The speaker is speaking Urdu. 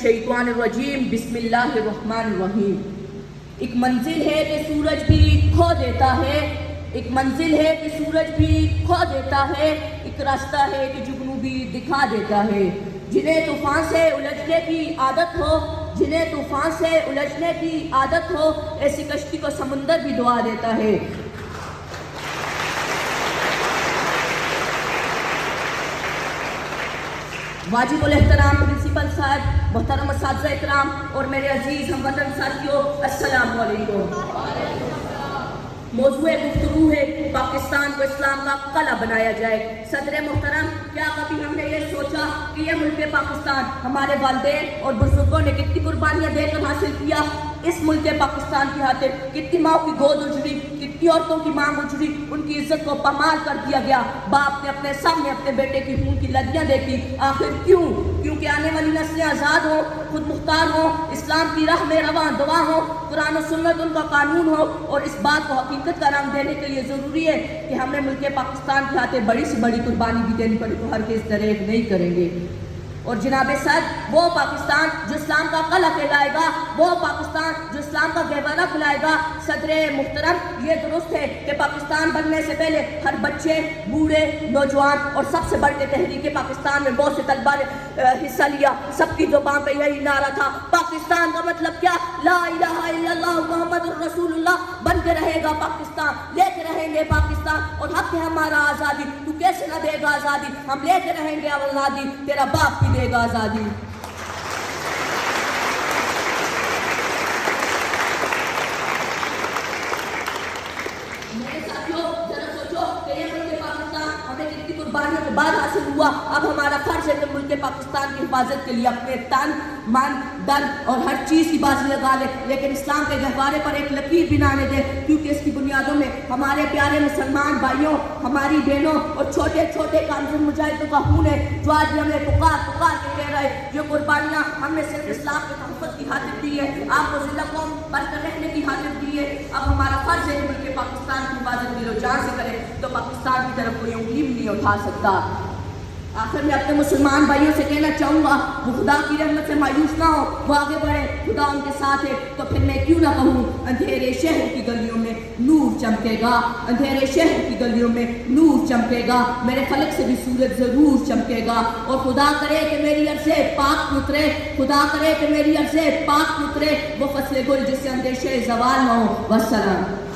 الشیطان الرجیم بسم اللہ الرحمن الرحیم۔ ایک منزل ہے کہ سورج بھی کھو دیتا ہے، ایک منزل ہے کہ سورج بھی کھو دیتا ہے، ایک راستہ ہے کہ جگنو بھی دکھا دیتا ہے۔ جنہیں طوفان سے الجھنے کی عادت ہو، جنہیں طوفان سے الجھنے کی عادت ہو، ایسی کشتی کو سمندر بھی دعا دیتا ہے۔ واجب الاحترام پرنسپل صاحب، محترم اساتذہ اکرام اور میرے عزیز ہم وطن ساتھیوں، السلام علیکم۔ موضوع گفتگو ہے پاکستان کو اسلام کا قلعہ بنایا جائے۔ صدر محترم، کیا کبھی ہم نے یہ سوچا کہ یہ ملک پاکستان ہمارے والدین اور بزرگوں نے کتنی قربانیاں دے کر حاصل کیا؟ اس ملک پاکستان کی خاطر کتنی ماں کی گود اجڑی، کتنی عورتوں کی مانگ اجڑی، ان کی عزت کو پامال کر دیا گیا۔ باپ نے اپنے سامنے اپنے بیٹے کی خون کی لدیاں دیکھی، آخر کیوں؟ کیونکہ آنے والی نسلیں آزاد ہوں، خود مختار ہوں، اسلام کی راہ میں رواں دواں ہوں، قرآن و سنت ان کا قانون ہو، اور اس بات کو حقیقت کا رنگ دینے کے لیے ضروری ہے کہ ہمیں ملک پاکستان کی خاطر بڑی سے بڑی قربانی بھی دینی پڑے تو ہرگز دریغ نہیں کریں گے۔ اور جناب صدر، وہ پاکستان جو اسلام کا قلعہ کہلائے گا، وہ پاکستان جو اسلام کا گہوارہ کھلائے گا۔ صدر محترم، یہ درست ہے کہ پاکستان بننے سے پہلے ہر بچے، بوڑھے، نوجوان اور سب سے بڑھ کے تحریک پاکستان میں بہت سے طلباء نے حصہ لیا۔ سب کی زبان پہ یہی نعرہ تھا، پاکستان کا مطلب کیا؟ لا الہ الا اللہ محمد الرسول اللہ۔ بن کے رہے گا پاکستان، لے کے رہیں گے پاکستان، اور حق ہے ہمارا آزادی۔ تو کیسے نہ دے گا آزادی؟ ہم لے کے رہیں گے آزادی، تیرا باپ بھی دے گا آزادی۔ میرے ساتھیوں، ذرا سوچو کہ یہ ملک پاکستان ہمیں کتنی قربانیوں کے بعد حاصل ہوا۔ اب ہمارا فرض ہے کہ ملک پاکستان کی حفاظت کے لیے اپنے تن، من، دن اور ہر چیز کی بازی لگا لے، لیکن اسلام کے گہوارے پر ایک لکیر بھی نہ آنے دے، کیونکہ اس کی بنیادوں میں ہمارے پیارے مسلمان بھائیوں، ہماری بہنوں اور چھوٹے چھوٹے کامزن مجاہدوں کا خون ہے، جو آج بھی ہمیں پکار پکار کے کہہ رہے ہیں۔ یہ قربانیاں ہم نے صرف اسلام کے تحفظ کی خاطر دی ہے، آپ کو ذلہ قوم بن کر رہنے کی خاطر دی ہے۔ اب ہمارا فرض ہے کہ ملک پاکستان کی حفاظت دل و جان سے کرے، تو پاکستان کی طرف کوئی انگلی بھی نہیں اٹھا سکتا۔ آخر میں اپنے مسلمان بھائیوں سے کہنا چاہوں گا، وہ خدا کی رحمت سے مایوس نہ ہو، وہ آگے بڑھے، خدا ان کے ساتھ ہے۔ تو پھر میں کیوں نہ کہوں، اندھیرے شہر کی گلیوں میں نور چمکے گا، اندھیرے شہر کی گلیوں میں نور چمکے گا، میرے فلک سے بھی سورج ضرور چمکے گا۔ اور خدا کرے کہ میری عرض سے پاک اترے، خدا کرے کہ میری عرض سے پاک اترے وہ فصل گل جس سے اندیشے زوال نہ ہو۔ والسلام۔